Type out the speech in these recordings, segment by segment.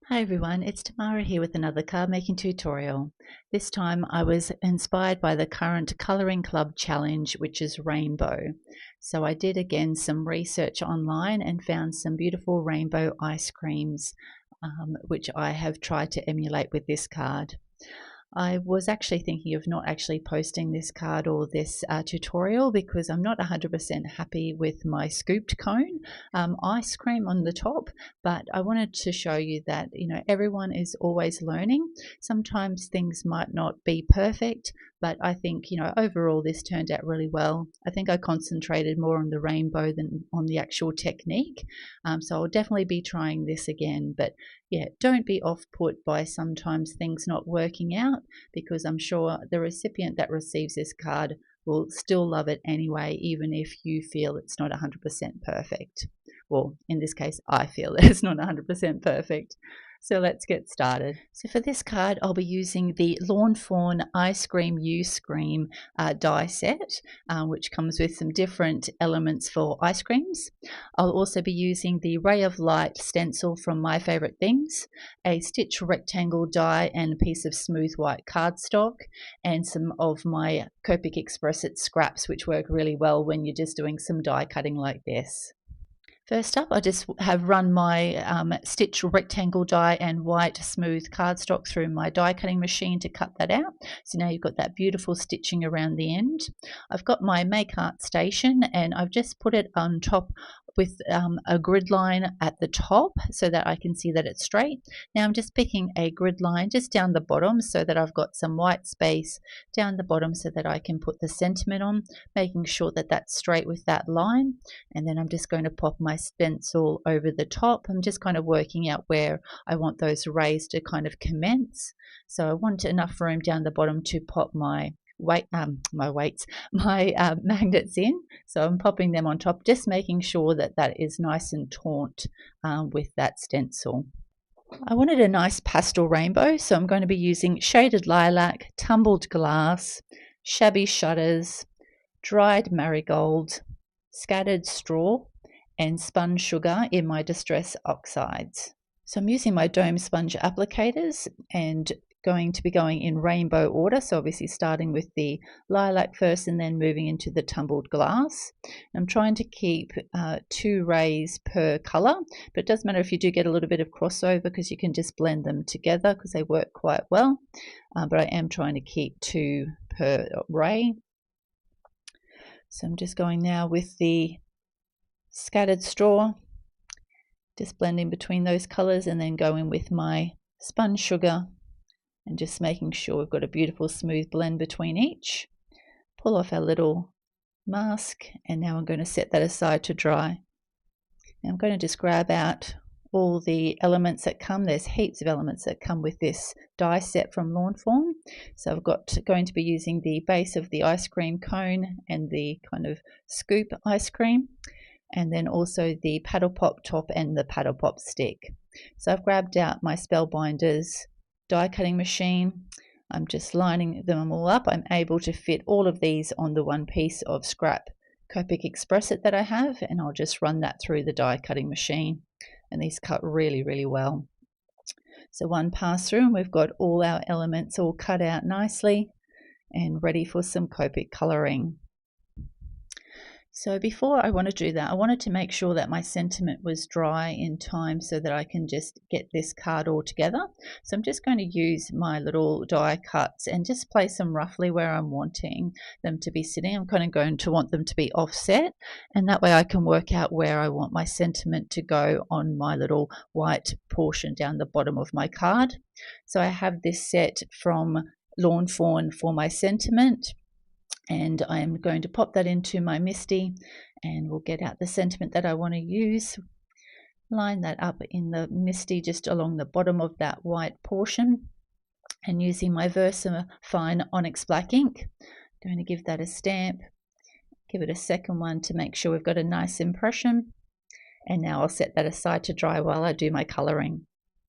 Hi everyone, it's Tamara here with another card making tutorial. This time I was inspired by the current Colouring Club challenge, which is rainbow. So I did again some research online and found some beautiful rainbow ice creams, which I have tried to emulate with this card. I was actually thinking of not actually posting this card or this tutorial because I'm not 100% happy with my scooped cone ice cream on the top, but I wanted to show you that everyone is always learning. Sometimes things might not be perfect, but I think overall this turned out really well. I think I concentrated more on the rainbow than on the actual technique, so I'll definitely be trying this again. But yeah, don't be off put by sometimes things not working out, because I'm sure the recipient that receives this card will still love it anyway, even if you feel it's not 100% perfect. Well, in this case, I feel that it's not 100% perfect. So let's get started. So for this card, I'll be using the Lawn Fawn Ice Cream You Scream die set, which comes with some different elements for ice creams. I'll also be using the Ray of Light stencil from My Favorite Things, a stitch rectangle die and a piece of smooth white cardstock, and some of my Copic Express It scraps, which work really well when you're just doing some die cutting like this. First up, I just have run my stitch rectangle die and white smooth cardstock through my die cutting machine to cut that out. So now you've got that beautiful stitching around the end. I've got my Make Art station and I've just put it on top with a grid line at the top so that I can see that it's straight. Now I'm just picking a grid line just down the bottom so that I've got some white space down the bottom so that I can put the sentiment on, making sure that that's straight with that line. And then I'm just going to pop my stencil over the top. I'm just kind of working out where I want those rays to kind of commence. So I want enough room down the bottom to pop my magnets in. So I'm popping them on top, just making sure that that is nice and taut with that stencil. I wanted a nice pastel rainbow, so I'm going to be using shaded lilac, tumbled glass, shabby shutters, dried marigold, scattered straw, and spun sugar in my distress oxides. So I'm using my dome sponge applicators and going to be going in rainbow order, so obviously starting with the lilac first and then moving into the tumbled glass. I'm trying to keep 2 rays per colour, but it doesn't matter if you do get a little bit of crossover because you can just blend them together because they work quite well, but I am trying to keep 2 per ray. So I'm just going now with the scattered straw, just blending between those colours, and then going with my spun sugar and just making sure we've got a beautiful smooth blend between each. Pull off our little mask, and now I'm going to set that aside to dry. Now I'm going to just grab out all the elements that come. There's heaps of elements that come with this die set from Lawn Fawn. So I've got going to be using the base of the ice cream cone and the kind of scoop ice cream, and then also the paddle pop top and the paddle pop stick. So I've grabbed out my Spellbinders die cutting machine. I'm just lining them all up. I'm able to fit all of these on the one piece of scrap Copic Express It that I have, and I'll just run that through the die cutting machine, and these cut really well. So one pass through and we've got all our elements all cut out nicely and ready for some Copic colouring. So before I want to do that, I wanted to make sure that my sentiment was dry in time so that I can just get this card all together. So I'm just going to use my little die cuts and just place them roughly where I'm wanting them to be sitting. I'm kind of going to want them to be offset, and that way I can work out where I want my sentiment to go on my little white portion down the bottom of my card. So I have this set from Lawn Fawn for my sentiment, and I am going to pop that into my MISTI, and we'll get out the sentiment that I want to use. Line that up in the MISTI just along the bottom of that white portion, and using my VersaFine Onyx Black ink, I'm going to give that a stamp, give it a second one to make sure we've got a nice impression, and now I'll set that aside to dry while I do my colouring.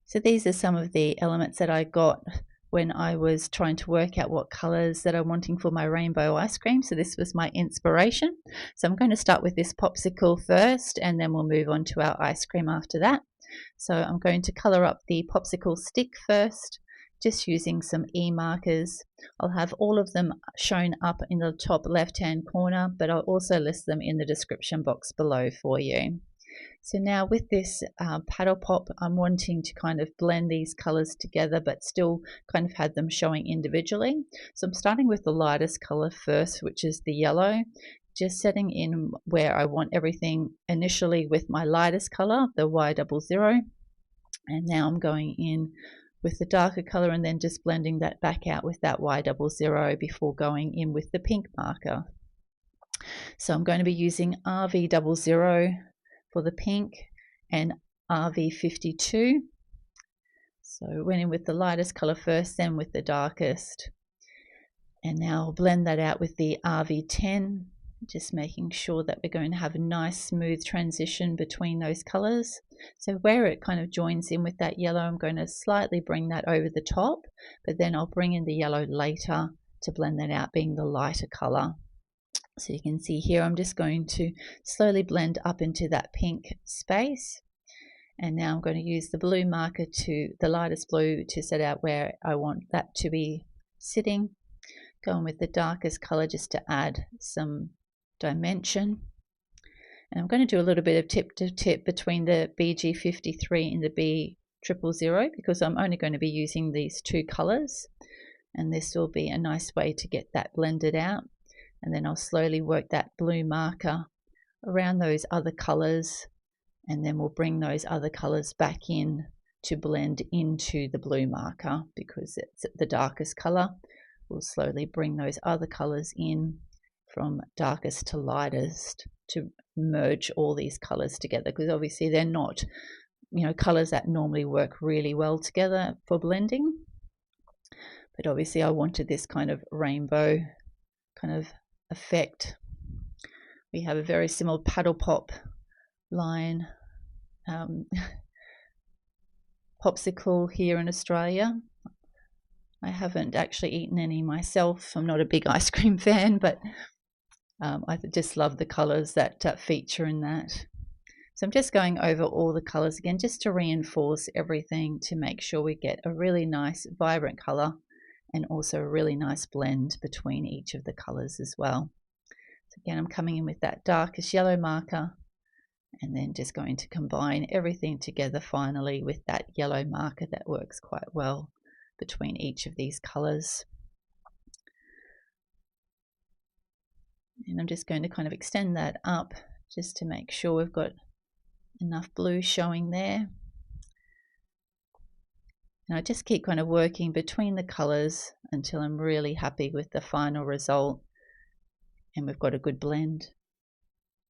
So these are some of the elements that I got when I was trying to work out what colours that I'm wanting for my rainbow ice cream. So this was my inspiration. So I'm going to start with this popsicle first, and then we'll move on to our ice cream after that. So I'm going to colour up the popsicle stick first, just using some E markers. I'll have all of them shown up in the top left hand corner, but I'll also list them in the description box below for you. So now with this paddle pop, I'm wanting to kind of blend these colours together but still kind of have them showing individually. So I'm starting with the lightest colour first, which is the yellow, just setting in where I want everything initially with my lightest colour, the Y00, and now I'm going in with the darker colour and then just blending that back out with that Y00 before going in with the pink marker. So I'm going to be using RV00 for the pink and RV52. So went in with the lightest colour first, then with the darkest. And now I'll blend that out with the RV10, just making sure that we're going to have a nice smooth transition between those colours. So where it kind of joins in with that yellow, I'm going to slightly bring that over the top, but then I'll bring in the yellow later to blend that out, being the lighter colour. So you can see here I'm just going to slowly blend up into that pink space, and now I'm going to use the blue marker, to the lightest blue, to set out where I want that to be sitting. Going with the darkest colour just to add some dimension. And I'm going to do a little bit of tip to tip between the BG53 and the B000 because I'm only going to be using these two colours, and this will be a nice way to get that blended out. And then I'll slowly work that blue marker around those other colours, and then we'll bring those other colours back in to blend into the blue marker because it's the darkest colour. We'll slowly bring those other colours in from darkest to lightest to merge all these colours together, because obviously they're not, colours that normally work really well together for blending. But obviously I wanted this kind of rainbow kind of effect. We have a very similar paddle pop line popsicle here in Australia. I haven't actually eaten any myself. I'm not a big ice cream fan, but I just love the colours that feature in that. So I'm just going over all the colours again just to reinforce everything, to make sure we get a really nice vibrant colour and also a really nice blend between each of the colours as well. So again, I'm coming in with that darkest yellow marker and then just going to combine everything together finally with that yellow marker that works quite well between each of these colours. And I'm just going to kind of extend that up just to make sure we've got enough blue showing there. And I just keep kind of working between the colours until I'm really happy with the final result and we've got a good blend.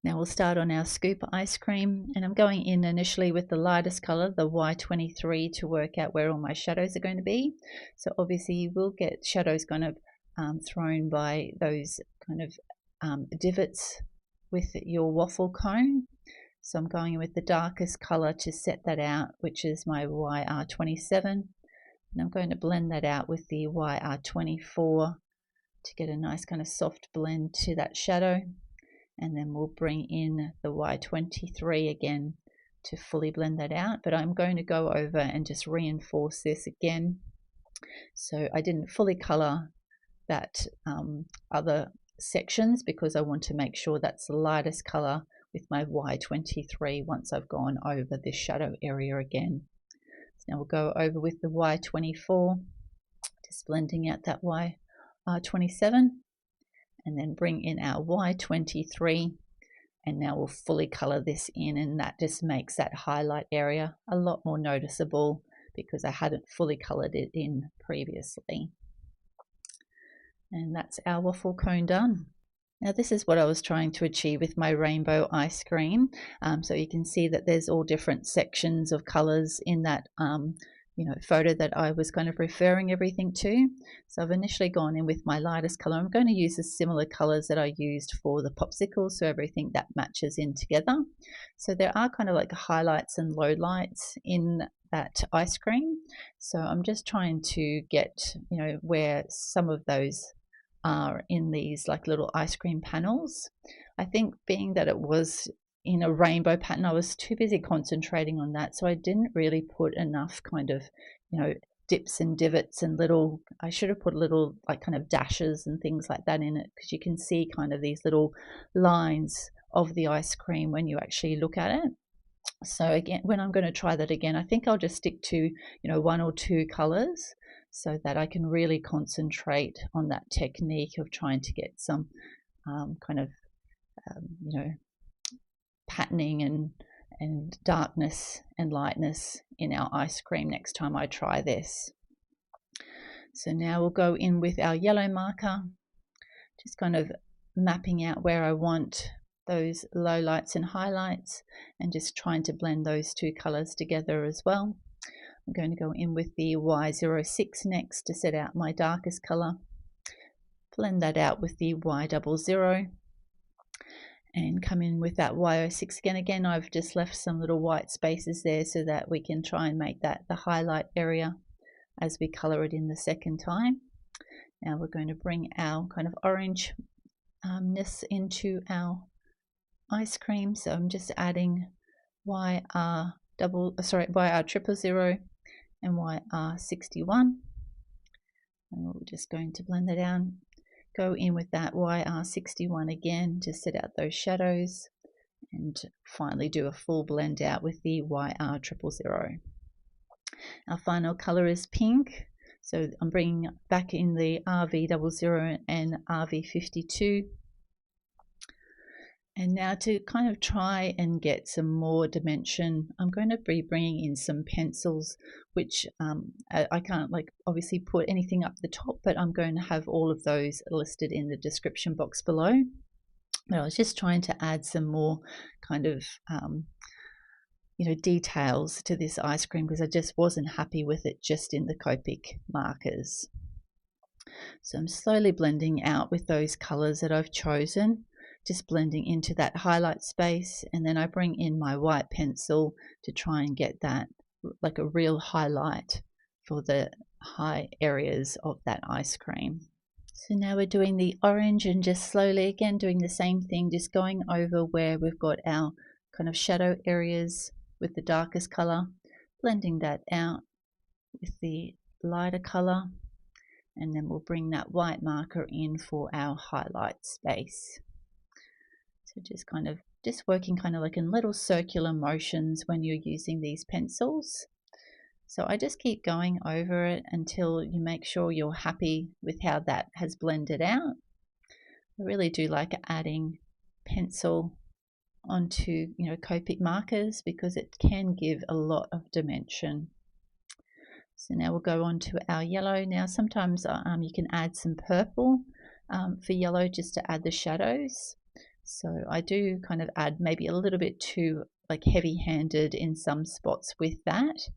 Now we'll start on our scoop ice cream, and I'm going in initially with the lightest colour, the Y23, to work out where all my shadows are going to be. So obviously you will get shadows kind of thrown by those kind of divots with your waffle cone. So I'm going in with the darkest colour to set that out, which is my YR27, and I'm going to blend that out with the YR24 to get a nice kind of soft blend to that shadow. And then we'll bring in the Y23 again to fully blend that out, but I'm going to go over and just reinforce this again. So I didn't fully colour that other sections because I want to make sure that's the lightest colour with my Y23 once I've gone over this shadow area again. So now we'll go over with the Y24, just blending out that Y27, and then bring in our Y23, and now we'll fully colour this in, and that just makes that highlight area a lot more noticeable because I hadn't fully coloured it in previously. And that's our waffle cone done. Now this is what I was trying to achieve with my rainbow ice cream. So you can see that there's all different sections of colours in that photo that I was kind of referring everything to. So I've initially gone in with my lightest colour. I'm going to use the similar colours that I used for the popsicle, so everything that matches in together. So there are kind of like highlights and lowlights in that ice cream. So I'm just trying to get, where some of those are in these like little ice cream panels. I think being that it was in a rainbow pattern. I was too busy concentrating on that, so I didn't really put enough kind of, you know, dips and divots and little, I should have put little like kind of dashes and things like that in it, because you can see kind of these little lines of the ice cream when you actually look at it. So again, when I'm going to try that again, I think I'll just stick to, you know, 1 or 2 colors so that I can really concentrate on that technique of trying to get some kind of, you know, patterning and darkness and lightness in our ice cream next time I try this. So now we'll go in with our yellow marker, just kind of mapping out where I want those lowlights and highlights, and just trying to blend those 2 colors together as well. I'm going to go in with the Y06 next to set out my darkest color, blend that out with the Y00, and come in with that Y06 again. Again, I've just left some little white spaces there so that we can try and make that the highlight area as we color it in the second time. Now we're going to bring our kind of orangeness into our ice cream, so I'm just adding YR000 and YR61, and we're just going to blend that down. Go in with that YR61 again to set out those shadows, and finally do a full blend out with the YR000. Our final color is pink, so I'm bringing back in the RV00 and RV52. And now to kind of try and get some more dimension, I'm going to be bringing in some pencils, which I can't like obviously put anything up the top, but I'm going to have all of those listed in the description box below. But I was just trying to add some more kind of you know, details to this ice cream, because I just wasn't happy with it just in the Copic markers. So I'm slowly blending out with those colors that I've chosen, just blending into that highlight space, and then I bring in my white pencil to try and get that like a real highlight for the high areas of that ice cream. So now we're doing the orange, and just slowly again doing the same thing, just going over where we've got our kind of shadow areas with the darkest color, blending that out with the lighter color, and then we'll bring that white marker in for our highlight space. So just working kind of like in little circular motions when you're using these pencils. So I just keep going over it until you make sure you're happy with how that has blended out. I really do like adding pencil onto, you know, Copic markers, because it can give a lot of dimension. So now we'll go on to our yellow. Now sometimes you can add some purple for yellow just to add the shadows. So I do kind of add maybe a little bit too like heavy-handed in some spots with that.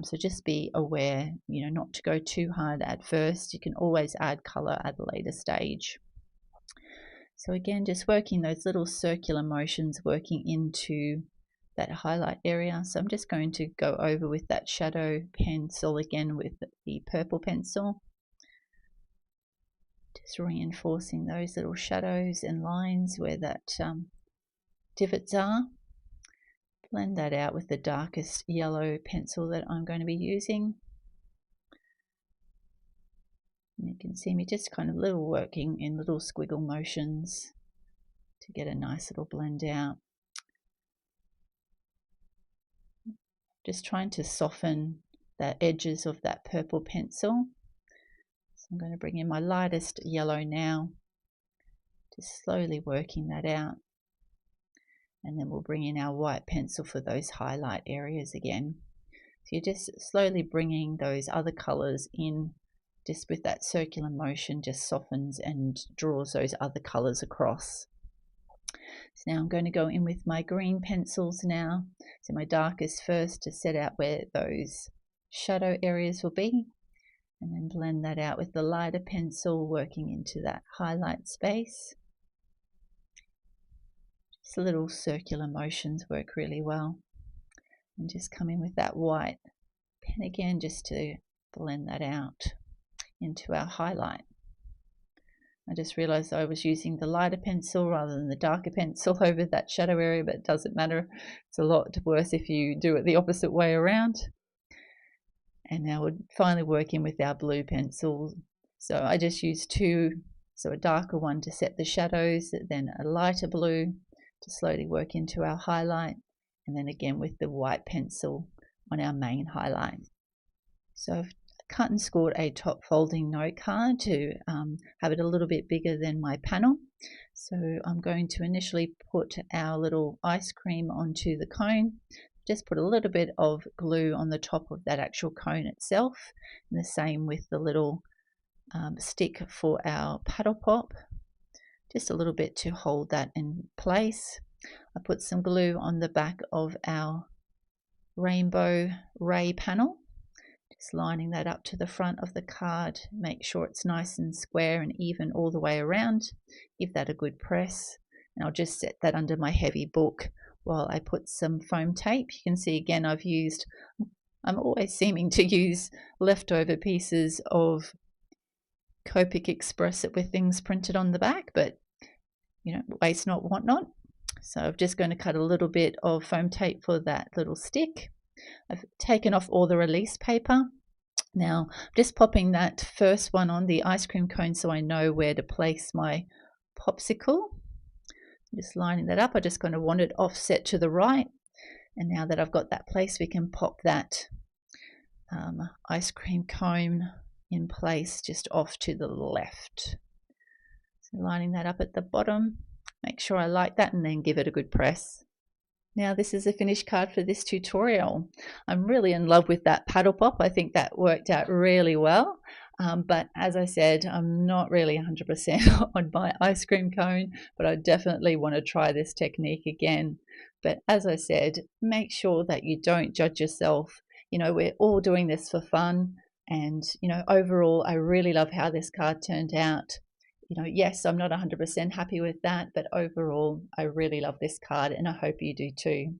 So just be aware, you know, not to go too hard at first. You can always add color at a later stage. So again, just working those little circular motions, working into that highlight area. So I'm just going to go over with that shadow pencil again with the purple pencil. Just reinforcing those little shadows and lines where that divots are. Blend that out with the darkest yellow pencil that I'm going to be using. And you can see me just kind of little working in little squiggle motions to get a nice little blend out. Just trying to soften the edges of that purple pencil. So I'm going to bring in my lightest yellow now, just slowly working that out. And then we'll bring in our white pencil for those highlight areas again. So you're just slowly bringing those other colors in, just with that circular motion, just softens and draws those other colors across. So now I'm going to go in with my green pencils now. So my darkest first to set out where those shadow areas will be, and then blend that out with the lighter pencil, working into that highlight space. Just little circular motions work really well. And just come in with that white pen again, just to blend that out into our highlight. I just realized I was using the lighter pencil rather than the darker pencil over that shadow area, but it doesn't matter. It's a lot worse if you do it the opposite way around. And now we're finally working with our blue pencil. So I just used two, so a darker one to set the shadows, then a lighter blue to slowly work into our highlight, and then again with the white pencil on our main highlight. So I've cut and scored a top folding note card to have it a little bit bigger than my panel. So I'm going to initially put our little ice cream onto the cone. Just put a little bit of glue on the top of that actual cone itself, and the same with the little stick for our paddle pop. Just a little bit to hold that in place. I put some glue on the back of our rainbow ray panel. Just lining that up to the front of the card. Make sure it's nice and square and even all the way around. Give that a good press. And I'll just set that under my heavy book while I put some foam tape. You can see again I'm always seeming to use leftover pieces of COPIC Express it with things printed on the back, but you know, waste not, want not. So I'm just going to cut a little bit of foam tape for that little stick. I've taken off all the release paper. Now just popping that first one on the ice cream cone so I know where to place my popsicle. Just lining that up. I just kind of want it offset to the right, and now that I've got that place, we can pop that ice cream cone in place just off to the left. So lining that up at the bottom, make sure I like that, and then give it a good press. Now this is a finished card for this tutorial. I'm really in love with that paddle pop. I think that worked out really well. But as I said, I'm not really 100% on my ice cream cone, but I definitely want to try this technique again. But as I said, make sure that you don't judge yourself. You know, we're all doing this for fun. And, you know, overall, I really love how this card turned out. You know, yes, I'm not 100% happy with that, but overall, I really love this card, and I hope you do too.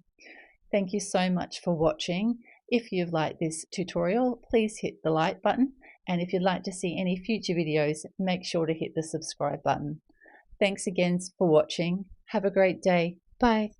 Thank you so much for watching. If you've liked this tutorial, please hit the like button. And if you'd like to see any future videos, make sure to hit the subscribe button. Thanks again for watching. Have a great day. Bye.